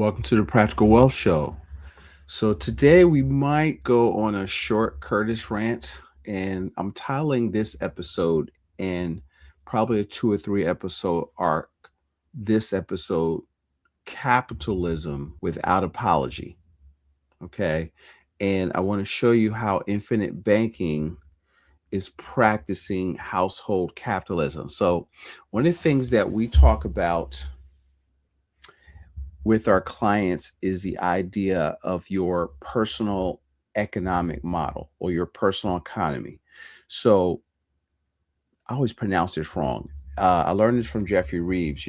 Welcome to the Practical Wealth Show. So today we might go on a short Curtis rant, and I'm titling this episode and probably a 2 or 3 episode arc. This episode, Capitalism Without Apology. Okay. And I want to show you how infinite banking is practicing household capitalism. So, one of the things that we talk about with our clients is the idea of your personal economic model or your personal economy. So I always pronounce this wrong. I learned this from Jeffrey Reeves.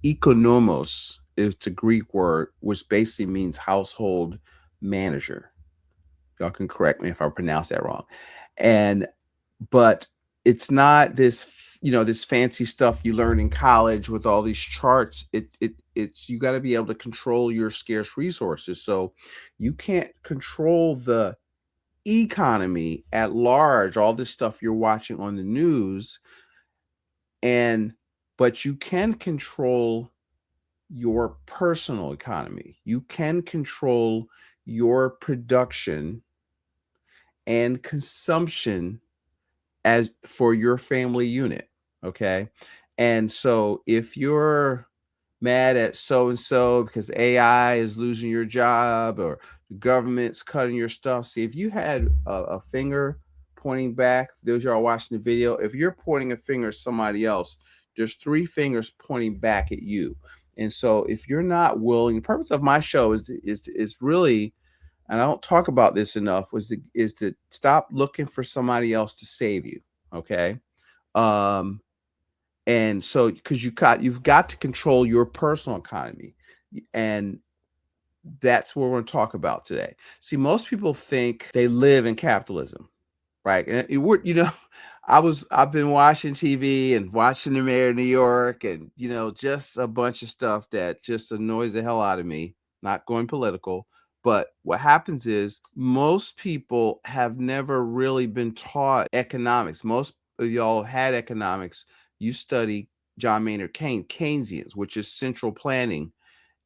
Economos is the Greek word, which basically means household manager. Y'all can correct me if I pronounce that wrong. And but it's not this fancy stuff you learn in college with all these charts. It's you got to be able to control your scarce resources. So you can't control the economy at large, all this stuff you're watching on the news, and but you can control your personal economy. You can control your production and consumption as for your family unit. Okay. And so if you're mad at so and so because AI is losing your job or the government's cutting your stuff, see, if you had a finger pointing back, those y'all watching the video, if you're pointing a finger at somebody else, there's 3 fingers pointing back at you. And so if you're not willing, the purpose of my show is really, and I don't talk about this enough, is to stop looking for somebody else to save you. Okay. Um, and so because you've got to control your personal economy. And that's what we're going to talk about today. See, most people think they live in capitalism, right? And I've been watching TV and watching the mayor of New York, and just a bunch of stuff that just annoys the hell out of me. Not going political, but what happens is most people have never really been taught economics. Most of y'all had economics. You study John Maynard Keynes, Keynesians, which is central planning,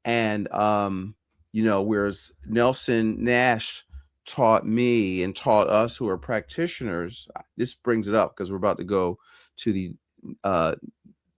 and whereas Nelson Nash taught me and taught us who are practitioners. This brings it up because we're about to go to the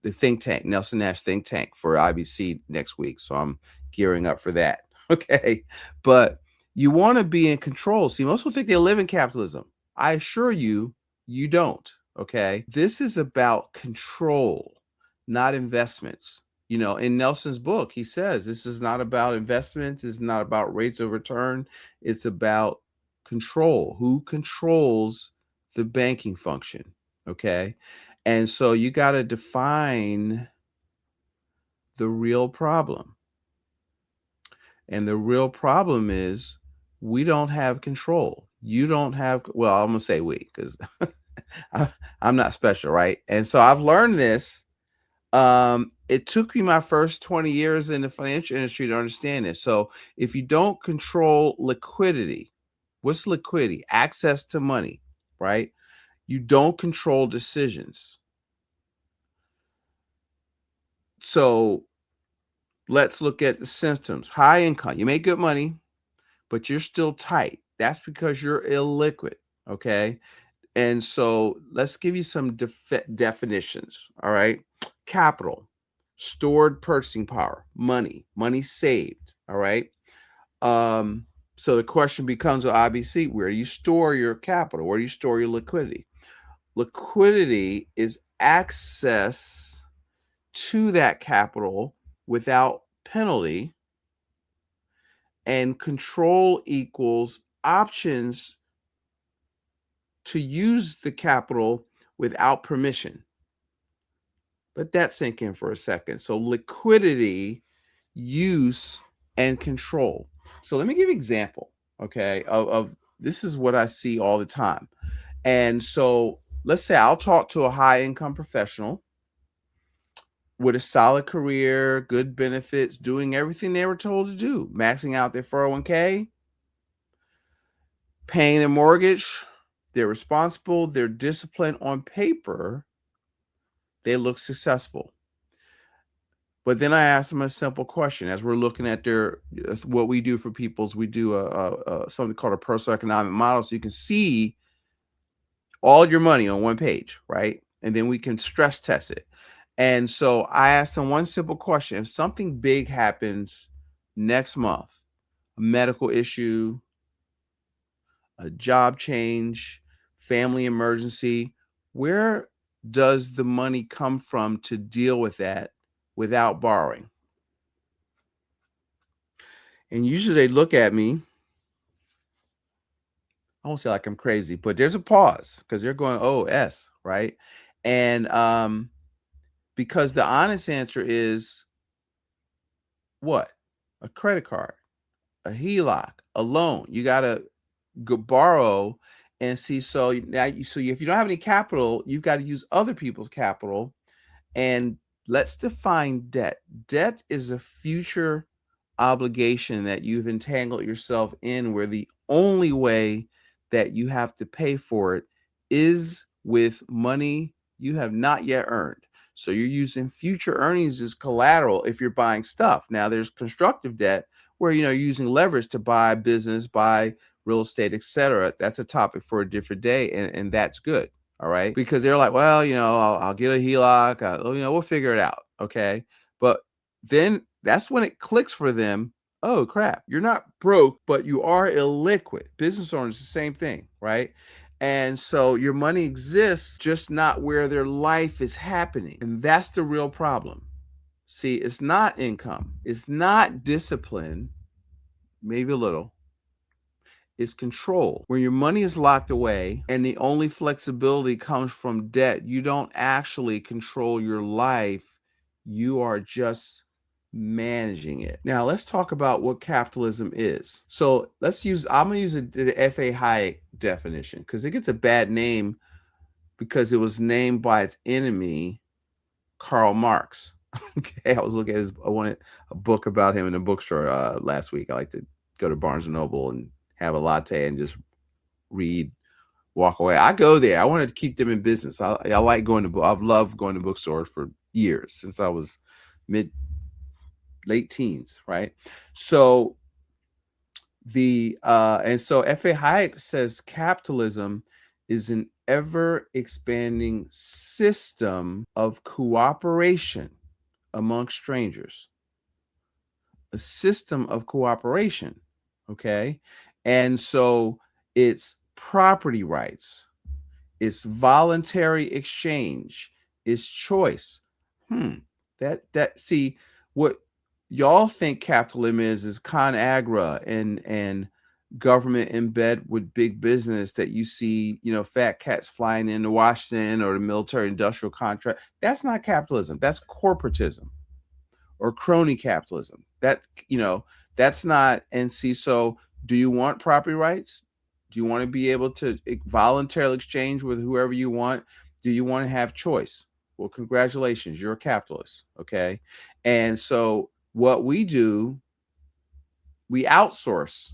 think tank, Nelson Nash think tank for IBC next week. So I'm gearing up for that. Okay. But you want to be in control. See, most people think they live in capitalism. I assure you, you don't. Okay. This is about control, not investments. In Nelson's book, he says this is not about investments. It's not about rates of return. It's about control. Who controls the banking function? Okay. And so you got to define the real problem. And the real problem is we don't have control. You don't have, well, I'm going to say we, because I'm not special, right? And so I've learned this. It took me my first 20 years in the financial industry to understand this. So if you don't control liquidity, what's liquidity? Access to money, right? You don't control decisions. So let's look at the symptoms. High income, you make good money, but you're still tight. That's because you're illiquid, okay? And so let's give you some definitions, all right? Capital, stored purchasing power, money saved, all right? So the question becomes with IBC, where do you store your capital? Where do you store your liquidity? Liquidity is access to that capital without penalty, and control equals options to use the capital without permission. Let that sink in for a second. So liquidity, use, and control. So let me give you an example, okay, of this is what I see all the time. And so let's say I'll talk to a high income professional with a solid career, good benefits, doing everything they were told to do, maxing out their 401k, paying their mortgage. They're responsible, they're disciplined on paper, they look successful. But then I asked them a simple question as we're looking at their what we do for people is we do something called a personal economic model, so you can see all your money on one page, right? And then we can stress test it. And so I asked them one simple question: if something big happens next month, a medical issue, a job change, family emergency, where does the money come from to deal with that without borrowing? And usually they look at me, I won't say like I'm crazy, but there's a pause because they're going, oh, S, right? And because the honest answer is what? A credit card, a HELOC, a loan. You got to go borrow and see. So now, if you don't have any capital, you've got to use other people's capital. And let's define debt. Debt is a future obligation that you've entangled yourself in, where the only way that you have to pay for it is with money you have not yet earned. So you're using future earnings as collateral if you're buying stuff. Now there's constructive debt where you're using leverage to buy business, buy real estate, etc. That's a topic for a different day, and that's good. All right. Because they're like, well, I'll get a HELOC. We'll figure it out. Okay. But then that's when it clicks for them. Oh, crap. You're not broke, but you are illiquid. Business owners, the same thing. Right. And so your money exists, just not where their life is happening. And that's the real problem. See, it's not income, it's not discipline, maybe a little. Is control. When your money is locked away and the only flexibility comes from debt, you don't actually control your life. You are just managing it. Now, let's talk about what capitalism is. So I'm going to use the F.A. Hayek definition because it gets a bad name because it was named by its enemy, Karl Marx. Okay, I was looking at I wanted a book about him in a bookstore last week. I like to go to Barnes and Noble and have a latte and just read, walk away. I go there. I wanted to keep them in business. I like going to I've loved going to bookstores for years since I was late teens, right? So so F.A. Hayek says capitalism is an ever expanding system of cooperation among strangers. A system of cooperation, okay? And so it's property rights, it's voluntary exchange, it's choice. See, what y'all think capitalism is ConAgra and government in bed with big business that you see, fat cats flying into Washington or the military industrial contract. That's not capitalism. That's corporatism or crony capitalism. That's not. And see, so do you want property rights? Do you want to be able to voluntarily exchange with whoever you want? Do you want to have choice? Well, congratulations, you're a capitalist. Okay. And so what we do, we outsource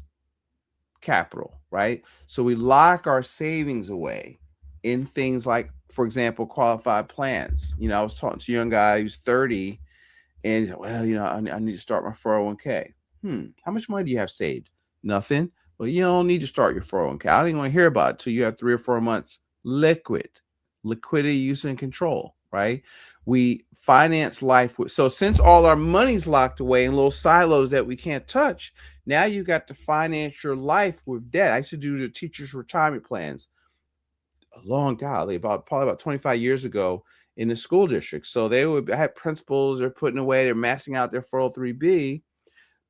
capital, right? So we lock our savings away in things like, for example, qualified plans. I was talking to a young guy, he was 30, and he's like, well, I need to start my 401k. How much money do you have saved? Nothing. Well, you don't need to start your 401k. I don't even want to hear about it till you have 3 or 4 months liquidity, use, and control, right? We finance life so since all our money's locked away in little silos that we can't touch, now you got to finance your life with debt. I used to do the teachers' retirement plans probably about 25 years ago in the school district. So they would have principals, they're putting away, they're massing out their 403b,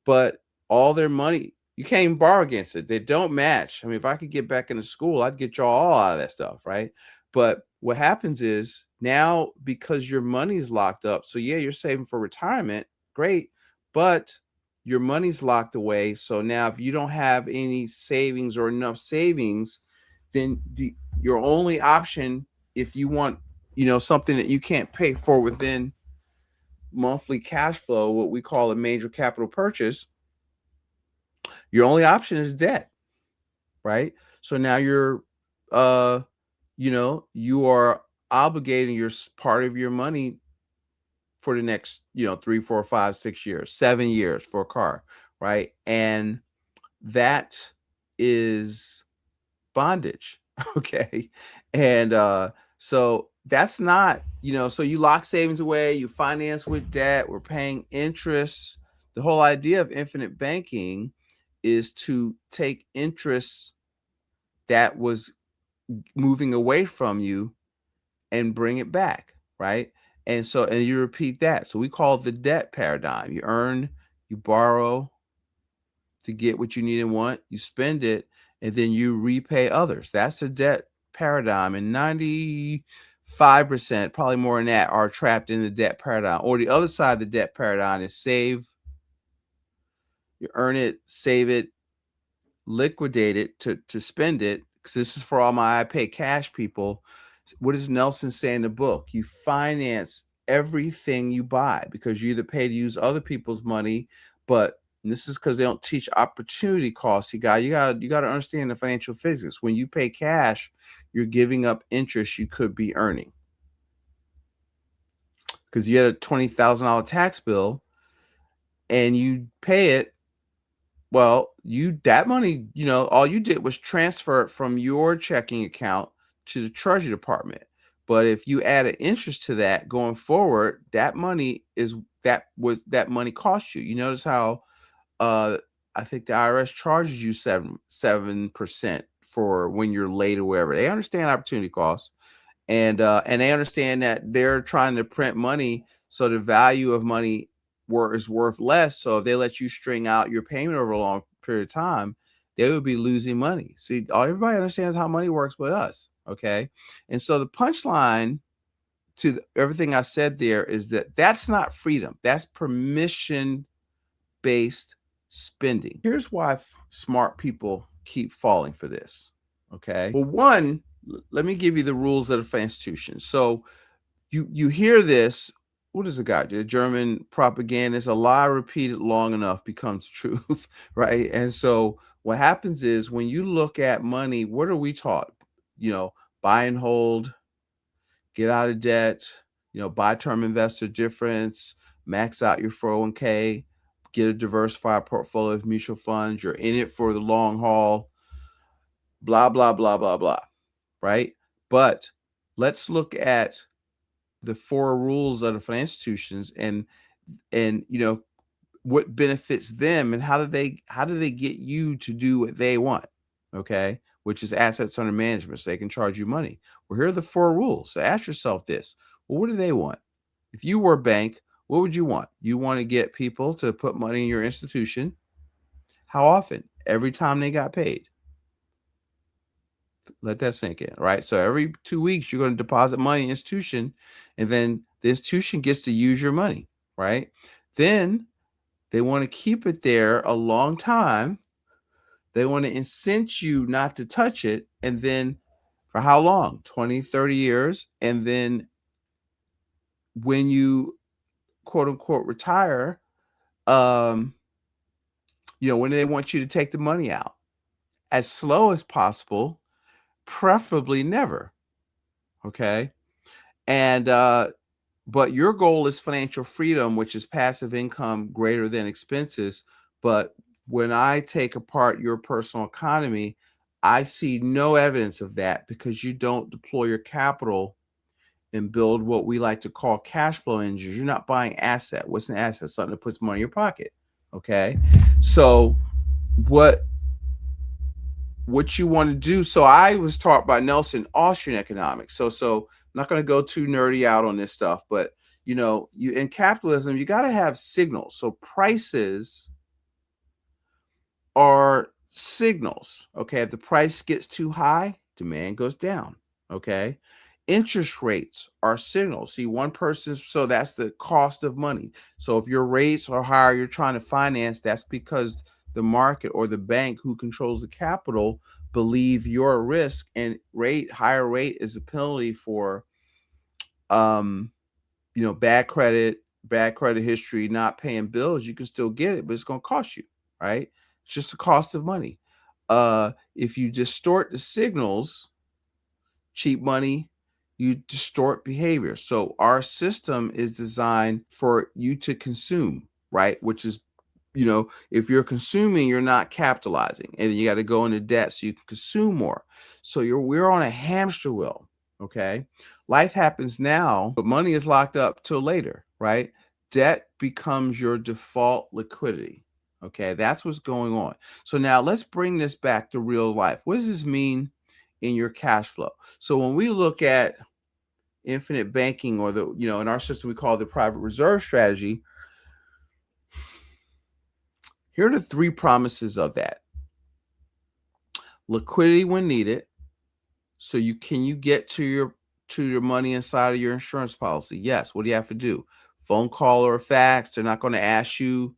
but all their money, you can't even borrow against it. They don't match. I mean, if I could get back into school, I'd get y'all all out of that stuff, right? But what happens is now, because your money's locked up, so yeah, you're saving for retirement, great, but your money's locked away. So now if you don't have any savings or enough savings, then your only option, if you want, something that you can't pay for within monthly cash flow, what we call a major capital purchase, your only option is debt, right? So now you are obligating your part of your money for the next, 3, 4, 5, 6 years, 7 years for a car, right? And that is bondage. Okay. And so that's not, so you lock savings away, you finance with debt, we're paying interest. The whole idea of infinite banking is to take interest that was moving away from you and bring it back, right? And so, and you repeat that. So we call it the debt paradigm. You earn, you borrow to get what you need and want, you spend it, and then you repay others. That's the debt paradigm. And 95%, probably more than that, are trapped in the debt paradigm. Or the other side of the debt paradigm is save, you earn it, save it, liquidate it to spend it. Because this is for all my I pay cash people. What does Nelson say in the book? You finance everything you buy because you either pay to use other people's money, but this is because they don't teach opportunity costs. You got to understand the financial physics. When you pay cash, you're giving up interest you could be earning. Because you had a $20,000 tax bill and you pay it. Well, that money, all you did was transfer it from your checking account to the Treasury Department. But if you added interest to that going forward, that money cost you. You notice how I think the IRS charges you 7% for when you're late or whatever. They understand opportunity costs, and they understand that they're trying to print money, so the value of money is worth less. So if they let you string out your payment over a long period of time, they would be losing money. See, everybody understands how money works but us. Okay. And so the punchline to everything I said there is that that's not freedom. That's permission based spending. Here's why smart people keep falling for this. Okay. Well, one, let me give you the rules of the institution. So you hear this. What is the guy? The German propagandist. A lie repeated long enough becomes truth, right? And so what happens is when you look at money, what are we taught? Buy and hold, get out of debt, buy term investor difference, max out your 401k, get a diversified portfolio of mutual funds. You're in it for the long haul, blah, blah, blah, blah, blah, right? But let's look at the 4 rules of the financial institutions and what benefits them and how do they get you to do what they want, okay, which is assets under management, so they can charge you money. Well, here are the 4 rules. So ask yourself this. Well, what do they want? If you were a bank, what would you want? You want to get people to put money in your institution. How often? Every time they got paid. Let that sink in, right? So every 2 weeks, you're going to deposit money in the institution, and then the institution gets to use your money, right? Then they want to keep it there a long time. They want to incent you not to touch it. And then for how long? 20, 30 years. And then when you quote unquote retire, when do they want you to take the money out? As slow as possible, preferably never. Okay. And but your goal is financial freedom, which is passive income greater than expenses. But when I take apart your personal economy, I see no evidence of that because you don't deploy your capital and build what we like to call cash flow engines. You're not buying asset. What's an asset? Something that puts money in your pocket. Okay. So what you want to do. So I was taught by Nelson Austrian economics. So I'm not going to go too nerdy out on this stuff, but you in capitalism, you got to have signals. So prices are signals. Okay. If the price gets too high, demand goes down. Okay. Interest rates are signals. See, so that's the cost of money. So if your rates are higher, you're trying to finance, that's because the market or the bank who controls the capital believe you're a risk, and higher rate is a penalty for bad credit history, not paying bills. You can still get it, but it's going to cost you, right? It's just the cost of money. If you distort the signals, cheap money, you distort behavior. So our system is designed for you to consume, right? Which is, if you're consuming, you're not capitalizing, and you got to go into debt so you can consume more. So we're on a hamster wheel. Okay, life happens now, but money is locked up till later, right? Debt becomes your default liquidity. Okay, that's what's going on. So now let's bring this back to real life. What does this mean in your cash flow? So when we look at infinite banking, or in our system we call it the private reserve strategy, here are the three promises of that. Liquidity when needed. So you get to your money inside of your insurance policy? Yes. What do you have to do? Phone call or a fax. They're not going to ask you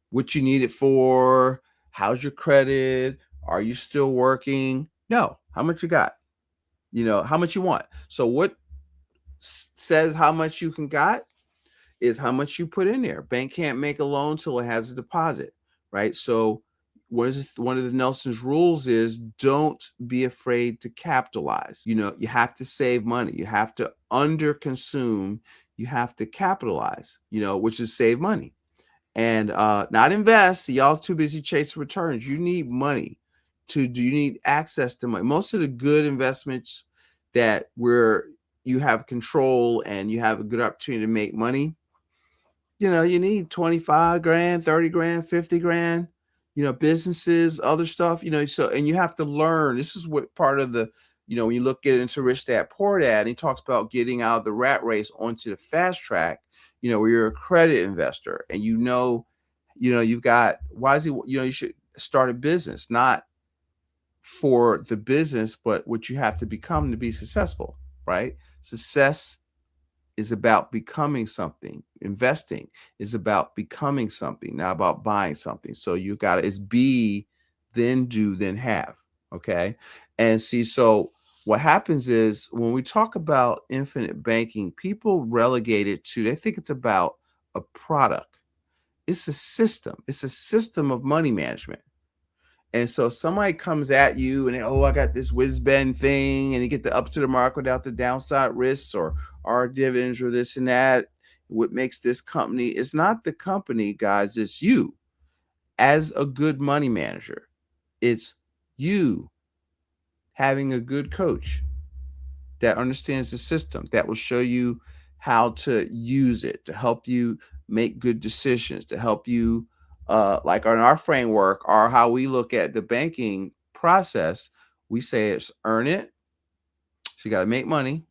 what you need it for. How's your credit? Are you still working? No. How much you got? How much you want. So what says how much you can got is how much you put in there. Bank can't make a loan till it has a deposit, right? So one of the Nelson's rules is don't be afraid to capitalize. You have to save money. You have to under consume. You have to capitalize, which is save money and not invest. Y'all too busy chasing returns. You need money you need access to money. Most of the good investments that where you have control and you have a good opportunity to make money, you need 25 grand, 30 grand, 50 grand, businesses, other stuff, so, and you have to learn. This is what part of the, when you look at into Rich Dad Poor Dad, and he talks about getting out of the rat race onto the fast track, where you're a credit investor and you've got, why is he, you should start a business, not for the business, but what you have to become to be successful, right? Success is about becoming something. Investing is about becoming something, not about buying something. So you got it's be, then do, then have. Okay. And see, so what happens is when we talk about infinite banking, people relegate it to, they think it's about a product. It's a system. It's a system of money management. And so somebody comes at you and I got this whiz bang thing, and you get the up to the mark without the downside risks, or our dividends, or this and that. What makes this company? It's not the company, guys. It's you as a good money manager. It's you having a good coach that understands the system, that will show you how to use it, to help you make good decisions, to help you like in our framework, or how we look at the banking process. We say it's earn it. So you got to make money.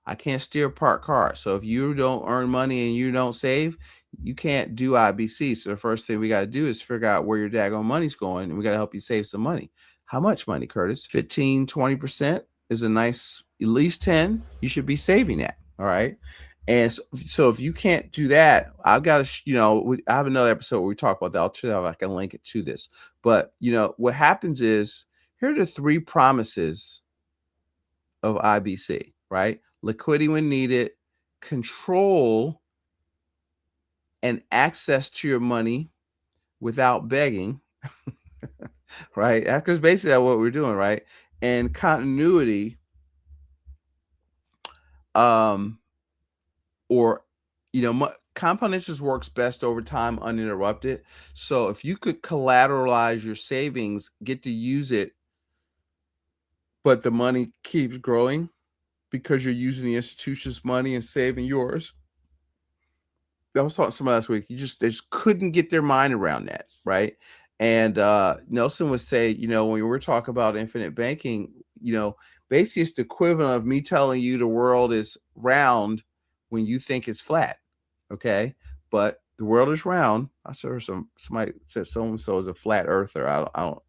I can't steer parked cars. So if you don't earn money and you don't save, you can't do IBC. So the first thing we got to do is figure out where your daggone money's going, and we got to help you save some money. How much money, Curtis? 15, 20% is a nice, at least 10. You should be saving that. All right. And so if you can't do that, I've got to, I have another episode where we talk about that. I'll try if I can link it to this. But, what happens is, here are the three promises of IBC, right? Liquidity when needed, control and access to your money without begging, right? Because basically that's what we're doing, right? And continuity, or compound interest works best over time uninterrupted. So if you could collateralize your savings, get to use it, but the money keeps growing because you're using the institution's money and saving yours. I was talking to somebody last week. They just couldn't get their mind around that, right? And Nelson would say, when we were talking about infinite banking, basically it's the equivalent of me telling you the world is round when you think it's flat. Okay, but the world is round. I saw somebody said so and so is a flat earther. I don't.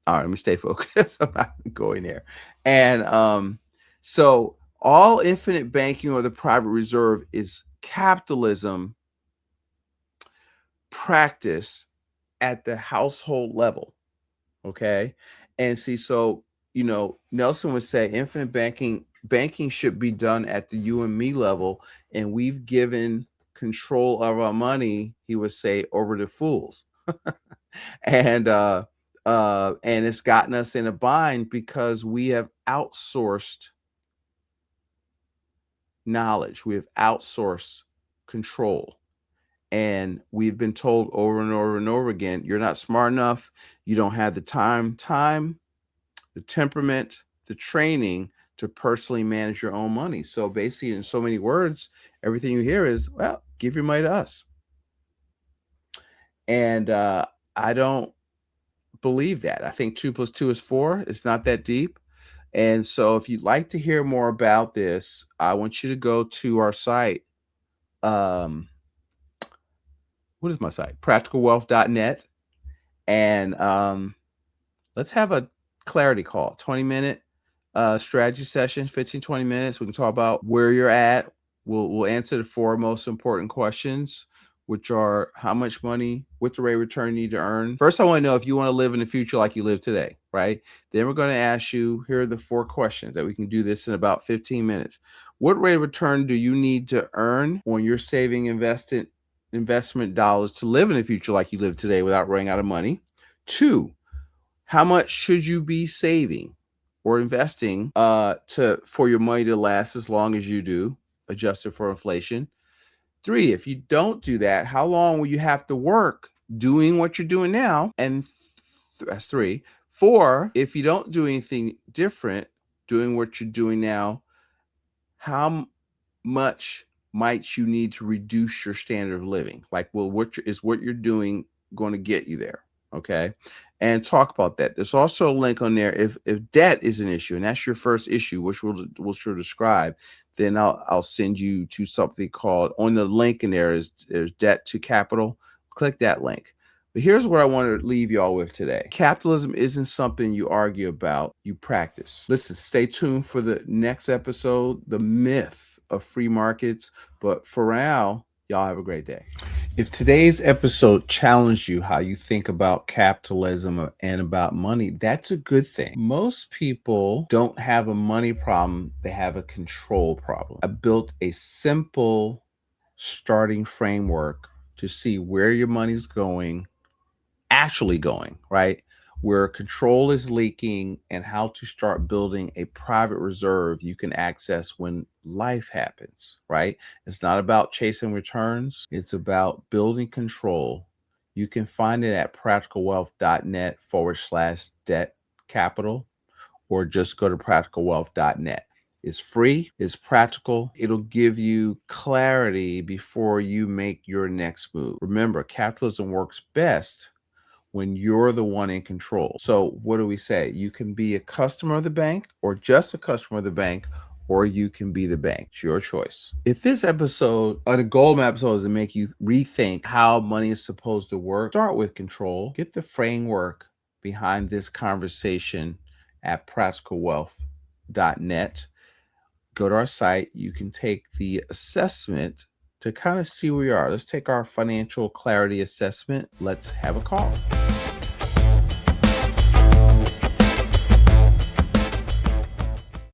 All right, let me stay focused. I'm not going there. And so all infinite banking or the private reserve is capitalism practice at the household level. Okay. And see, so, Nelson would say infinite banking should be done at the you and me level. And we've given control of our money, he would say, over to fools. And And it's gotten us in a bind because we have outsourced knowledge. We have outsourced control. And we've been told over and over and over again, you're not smart enough. You don't have the time, the temperament, the training to personally manage your own money. So basically, in so many words, everything you hear is, well, give your money to us. And I don't believe that. I think 2 + 2 is 4. It's not that deep. And so if you'd like to hear more about this, I want you to go to our site. What is my site? Practicalwealth.net. And let's have a clarity call, 20-minute strategy session, 15, 20 minutes. We can talk about where you're at. We'll answer the 4 most important questions, which are how much money, with the rate of return you need to earn. First, I want to know if you want to live in the future like you live today, right? Then we're going to ask you, here are the 4 questions that we can do this in about 15 minutes. What rate of return do you need to earn on your saving investment dollars to live in the future like you live today without running out of money? 2, how much should you be saving or investing for your money to last as long as you do, adjusted for inflation? 3, if you don't do that, how long will you have to work doing what you're doing now? And that's 3. 4, if you don't do anything different, doing what you're doing now, how much might you need to reduce your standard of living? Like, well, what you're doing going to get you there? Okay. And talk about that. There's also a link on there. If debt is an issue and that's your first issue, which we'll sure describe, then I'll send you to something called, on the link in there's debt to capital. Click that link. But here's what I want to leave y'all with today. Capitalism isn't something you argue about, you practice. Listen, stay tuned for the next episode, the myth of free markets. But for now, y'all have a great day. If today's episode challenged you how you think about capitalism and about money, that's a good thing. Most people don't have a money problem, they have a control problem. I built a simple starting framework to see where your money's actually going, right? Where control is leaking, and how to start building a private reserve you can access when life happens, right? It's not about chasing returns. It's about building control. You can find it at practicalwealth.net/debt capital, or just go to practicalwealth.net. It's free, it's practical. It'll give you clarity before you make your next move. Remember, capitalism works best when you're the one in control. So what do we say? You can be a customer of the bank, or just a customer of the bank, or you can be the bank. It's your choice. If this episode, or the goal of my episode, is to make you rethink how money is supposed to work, start with control. Get the framework behind this conversation at practicalwealth.net. Go to our site. You can take the assessment to kind of see where we are. Let's take our financial clarity assessment. Let's have a call.